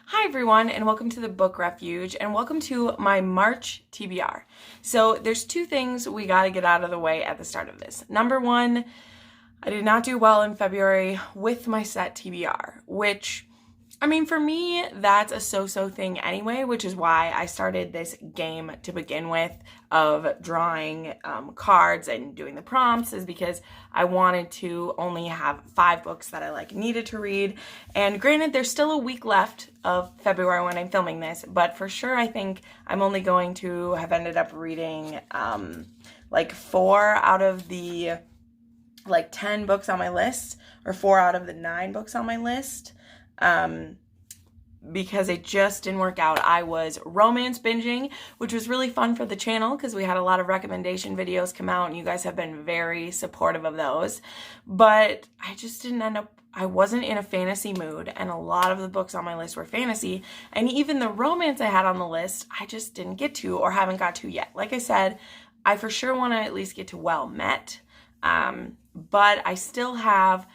Hi everyone, and welcome to the Book Refuge, and welcome to my March TBR. So there's two things we got to get out of the way at the start of this. Number one, I did not do well in February with my set TBR, which, I mean, for me, that's a so-so thing anyway, which is why I started this game to begin with of drawing cards and doing the prompts, is because I wanted to only have 5 books that I needed to read. And granted, there's still a week left of February when I'm filming this, but for sure I think I'm only going to have ended up reading 4 out of the 10 books on my list, or 4 out of the 9 books on my list. Because it just didn't work out. I was romance binging, which was really fun for the channel because we had a lot of recommendation videos come out and you guys have been very supportive of those. But I just didn't end up, I wasn't in a fantasy mood, and a lot of the books on my list were fantasy, and even the romance I had on the list, I just didn't get to or haven't got to yet. Like I said, I for sure want to at least get to Well Met, but I still have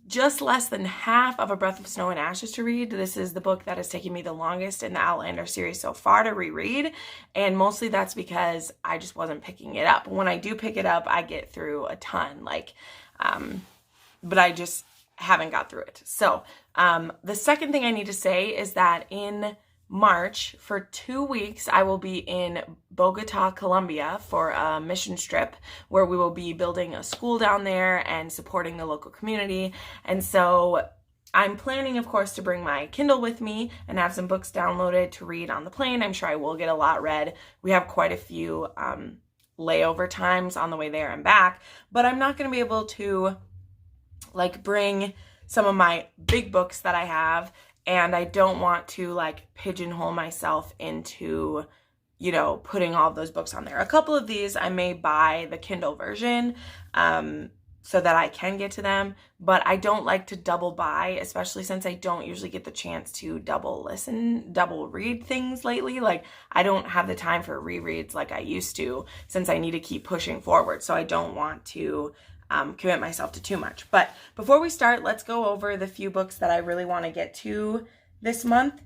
just less than half of A Breath of Snow and Ashes to read. This is the book that has taken me the longest in the Outlander series so far to reread, and mostly that's because I just wasn't picking it up. When I do pick it up, I get through a ton, but I just haven't got through it. So the second thing I need to say is that in March, for 2 weeks, I will be in Bogota, Colombia for a mission trip where we will be building a school down there and supporting the local community. And so I'm planning, of course, to bring my Kindle with me and have some books downloaded to read on the plane. I'm sure I will get a lot read. We have quite a few layover times on the way there and back, but I'm not going to be able to bring some of my big books that I have. And I don't want to pigeonhole myself into, putting all of those books on there. A couple of these I may buy the Kindle version so that I can get to them, but I don't like to double buy, especially since I don't usually get the chance to double read things lately. I don't have the time for rereads like I used to, since I need to keep pushing forward. So I don't want to commit myself to too much. But before we start, let's go over the few books that I really want to get to this month.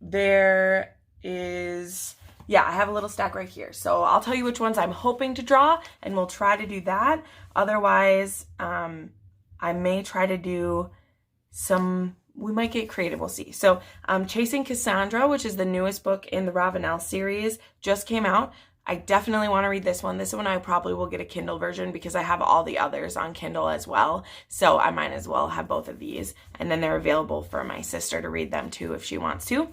There is, I have a little stack right here. So I'll tell you which ones I'm hoping to draw, and we'll try to do that. Otherwise, I may try to do we might get creative, we'll see. So Chasing Cassandra, which is the newest book in the Ravenel series, just came out. I definitely want to read this one. This one I probably will get a Kindle version because I have all the others on Kindle as well. So I might as well have both of these. And then they're available for my sister to read them too if she wants to.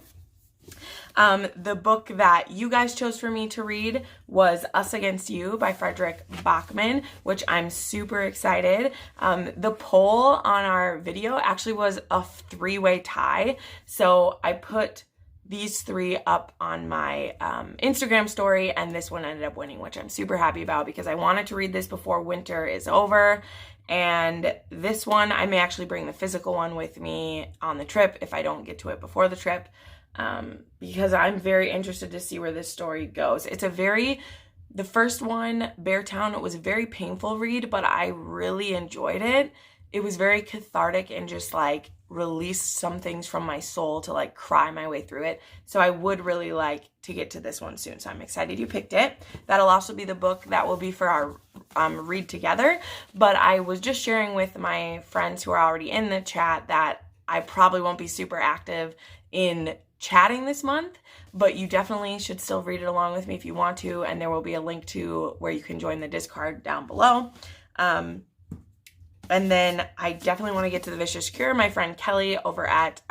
The book that you guys chose for me to read was Us Against You by Frederick Bachman, which I'm super excited. The poll on our video actually was a 3-way tie. So I put these 3 up on my Instagram story, and this one ended up winning, which I'm super happy about because I wanted to read this before winter is over. And this one, I may actually bring the physical one with me on the trip if I don't get to it before the trip, because I'm very interested to see where this story goes. The first one, Beartown, it was a very painful read, but I really enjoyed it. It was very cathartic and just released some things from my soul to cry my way through it. So I would really like to get to this one soon. So I'm excited you picked it. That'll also be the book that will be for our read together. But I was just sharing with my friends who are already in the chat that I probably won't be super active in chatting this month, but you definitely should still read it along with me if you want to. And there will be a link to where you can join the Discord down below. And then I definitely want to get to The Vicious Cure. My friend Kelly over at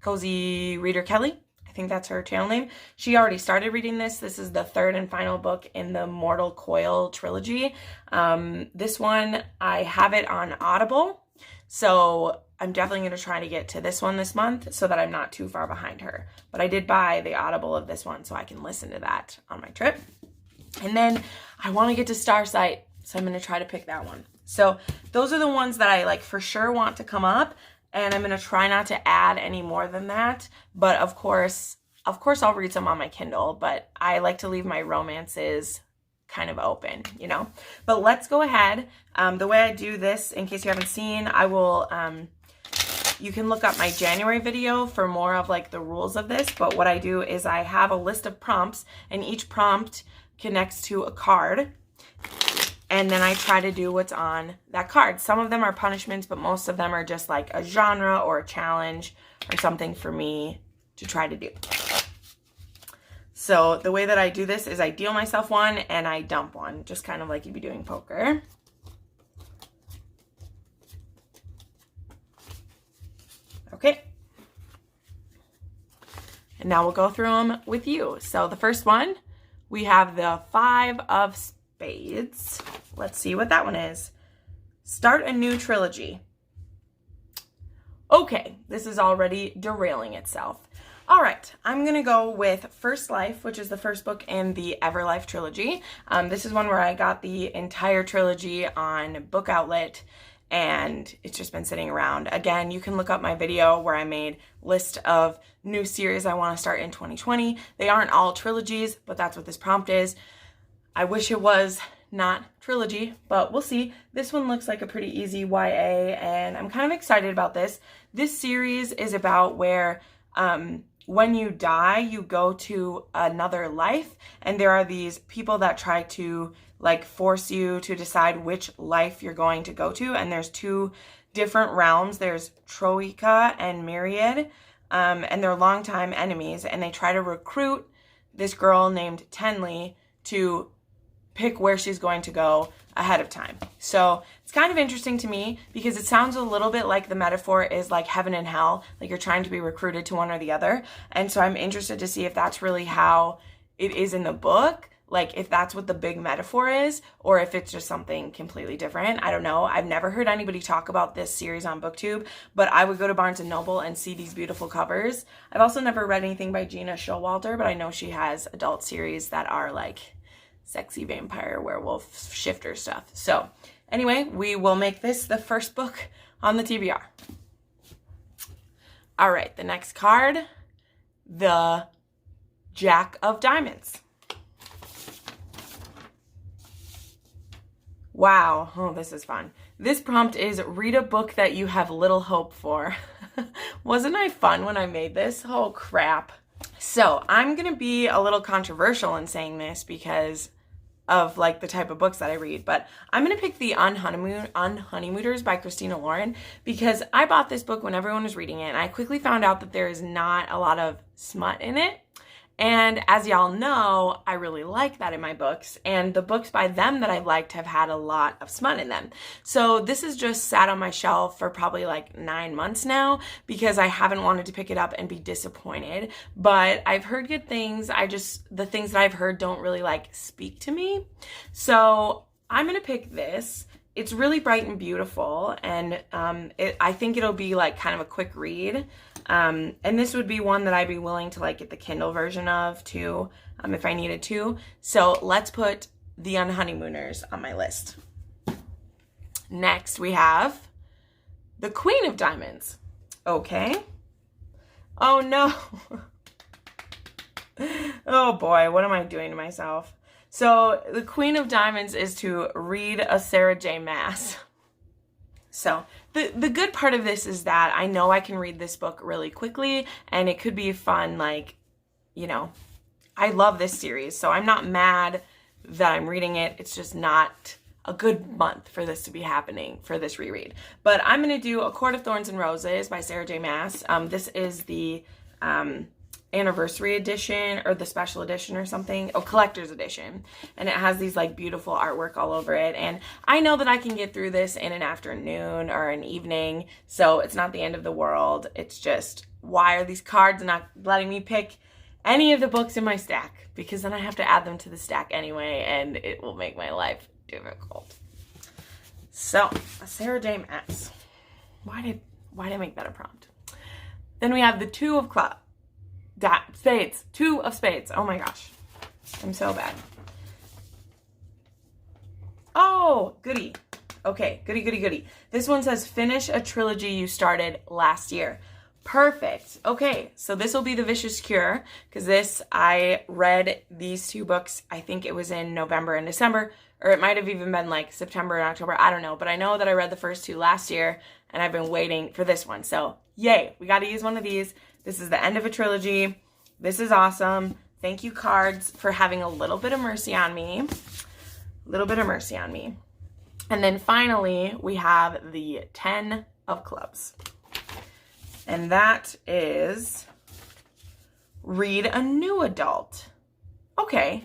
Cozy Reader Kelly, I think that's her channel name. She already started reading this. This is the 3rd and final book in the Mortal Coil trilogy. This one, I have it on Audible. So I'm definitely going to try to get to this one this month so that I'm not too far behind her. But I did buy the Audible of this one so I can listen to that on my trip. And then I want to get to Starsight, so I'm going to try to pick that one. So those are the ones that I for sure want to come up, and I'm going to try not to add any more than that. But of course I'll read some on my Kindle, but I like to leave my romances kind of open, But let's go ahead. The way I do this, in case you haven't seen, I will You can look up my January video for more of like the rules of this, but what I do is I have a list of prompts, and each prompt connects to a card, and then I try to do what's on that card. Some of them are punishments, but most of them are just like a genre or a challenge or something for me to try to do. So the way that I do this is I deal myself one and I dump one, just kind of like you'd be doing poker. Okay. And now we'll go through them with you. So the first one, we have the 5 of Spades. Let's see what that one is. Start a new trilogy. Okay, this is already derailing itself. All right, I'm going to go with First Life, which is the first book in the Everlife trilogy. This is one where I got the entire trilogy on Book Outlet, and it's just been sitting around. Again, you can look up my video where I made list of new series I want to start in 2020. They aren't all trilogies, but that's what this prompt is. I wish it was not trilogy, but we'll see. This one looks like a pretty easy YA, and I'm kind of excited about this. This series is about where when you die, you go to another life, and there are these people that try to like force you to decide which life you're going to go to, and there's 2 different realms. There's Troika and Myriad, and they're longtime enemies, and they try to recruit this girl named Tenley to pick where she's going to go ahead of time. So it's kind of interesting to me because it sounds a little bit like the metaphor is like heaven and hell, like you're trying to be recruited to one or the other. And so I'm interested to see if that's really how it is in the book, like if that's what the big metaphor is, or if it's just something completely different. I don't know. I've never heard anybody talk about this series on Booktube, but I would go to Barnes & Noble and see these beautiful covers. I've also never read anything by Gina Showalter, but I know she has adult series that are like sexy vampire werewolf shifter stuff. So anyway, we will make this the first book on the TBR. All right, the next card, the Jack of Diamonds. Wow, oh, this is fun. This prompt is read a book that you have little hope for. Wasn't I fun when I made this? Oh, crap. So I'm going to be a little controversial in saying this because of like the type of books that I read, but I'm going to pick the Unhoneymooners by Christina Lauren because I bought this book when everyone was reading it, and I quickly found out that there is not a lot of smut in it. And as y'all know, I really like that in my books, and the books by them that I've liked have had a lot of smut in them. So this has just sat on my shelf for probably like 9 months now because I haven't wanted to pick it up and be disappointed. But I've heard good things. The things that I've heard don't really like speak to me. So I'm going to pick this. It's really bright and beautiful, and I think it'll be like kind of a quick read. And this would be one that I'd be willing to like get the Kindle version of too, if I needed to. So let's put the Unhoneymooners on my list. Next we have the Queen of Diamonds. Okay. Oh no. Oh boy, what am I doing to myself? So the Queen of Diamonds is to read a Sarah J. Maas. So the good part of this is that I know I can read this book really quickly, and it could be fun, like, you know, I love this series, so I'm not mad that I'm reading it. It's just not a good month for this to be happening, for this reread. But I'm going to do A Court of Thorns and Roses by Sarah J. Maas. This is the anniversary edition or the special edition or something. Oh, collector's edition. And it has these like beautiful artwork all over it. And I know that I can get through this in an afternoon or an evening. So it's not the end of the world. It's just, why are these cards not letting me pick any of the books in my stack? Because then I have to add them to the stack anyway, and it will make my life difficult. So, Sarah J. Maas. Why did I make that a prompt? Then we have the Two of Spades. Two of Spades. Oh my gosh. I'm so bad. Oh, goody. Okay, goody. This one says, finish a trilogy you started last year. Perfect. Okay, so this will be The Vicious Cure, because I read these 2 books, I think it was in November and December, or it might have even been like September and October, I don't know, but I know that I read the first 2 last year, and I've been waiting for this one. So yay, we got to use one of these. This is the end of a trilogy. This is awesome. Thank you, cards, for having a little bit of mercy on me. A little bit of mercy on me. And then finally, we have the 10 of clubs. And that is read a new adult. Okay.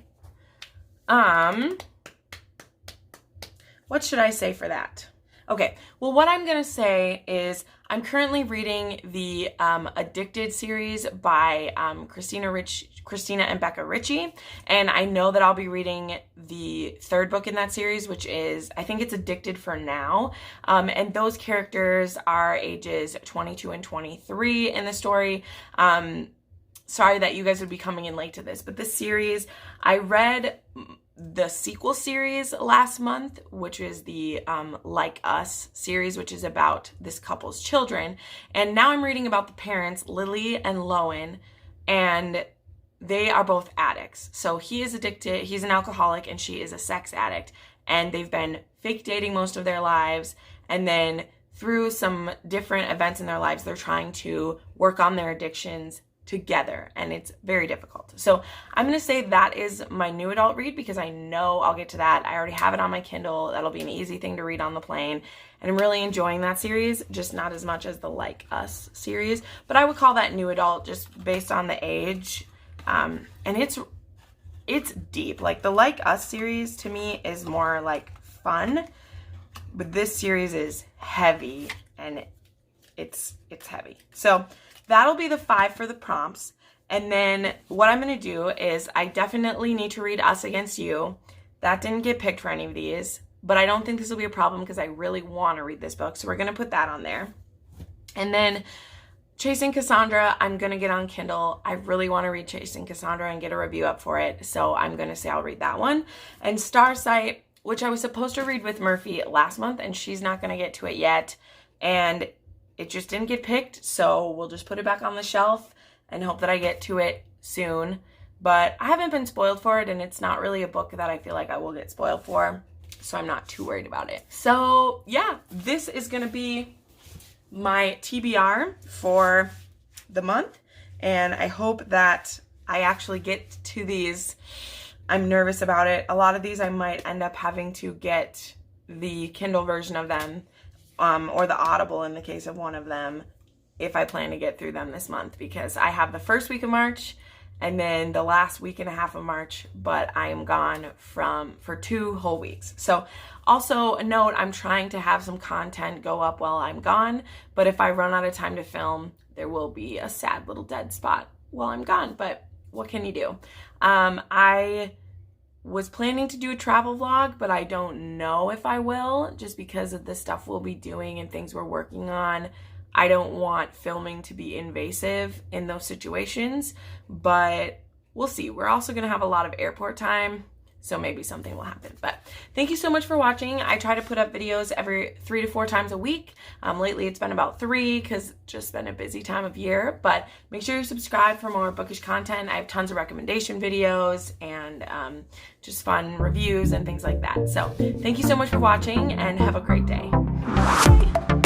What should I say for that? Okay, well, what I'm going to say is I'm currently reading the Addicted series by Christina and Becca Ritchie, and I know that I'll be reading the third book in that series, which is, I think it's Addicted for Now, and those characters are ages 22 and 23 in the story. Sorry that you guys would be coming in late to this, but this series, I read the sequel series last month, which is the Like Us series, which is about this couple's children. And now I'm reading about the parents, Lily and Lowen, and they are both addicts. So he is addicted, he's an alcoholic, and she is a sex addict. And they've been fake dating most of their lives. And then through some different events in their lives, they're trying to work on their addictions together, and it's very difficult. So I'm going to say that is my new adult read because I know I'll get to that. I already have it on my Kindle. That'll be an easy thing to read on the plane, and I'm really enjoying that series, just not as much as the Like Us series, but I would call that new adult just based on the age. And it's deep. Like the Like Us series to me is more like fun, but this series is heavy, and it's heavy. So that'll be the 5 for the prompts. And then what I'm going to do is I definitely need to read Us Against You. That didn't get picked for any of these, but I don't think this will be a problem because I really want to read this book. So we're going to put that on there. And then Chasing Cassandra, I'm going to get on Kindle. I really want to read Chasing Cassandra and get a review up for it. So I'm going to say I'll read that one. And Starsight, which I was supposed to read with Murphy last month, and she's not going to get to it yet. And it just didn't get picked, so we'll just put it back on the shelf and hope that I get to it soon. But I haven't been spoiled for it, and it's not really a book that I feel like I will get spoiled for, so I'm not too worried about it. So yeah, this is going to be my TBR for the month, and I hope that I actually get to these. I'm nervous about it. A lot of these I might end up having to get the Kindle version of them, or the Audible in the case of one of them, if I plan to get through them this month, because I have the first week of March and then the last week and a half of March, but I am gone for 2 whole weeks. So also a note, I'm trying to have some content go up while I'm gone, but if I run out of time to film, there will be a sad little dead spot while I'm gone, but what can you do? I was planning to do a travel vlog, but I don't know if I will, just because of the stuff we'll be doing and things we're working on. I don't want filming to be invasive in those situations, but we'll see. We're also going to have a lot of airport time, so maybe something will happen. But thank you so much for watching. I try to put up videos every 3 to 4 times a week. Lately it's been about 3 because it's just been a busy time of year, but make sure you subscribe for more bookish content. I have tons of recommendation videos and just fun reviews and things like that. So thank you so much for watching and have a great day. Bye.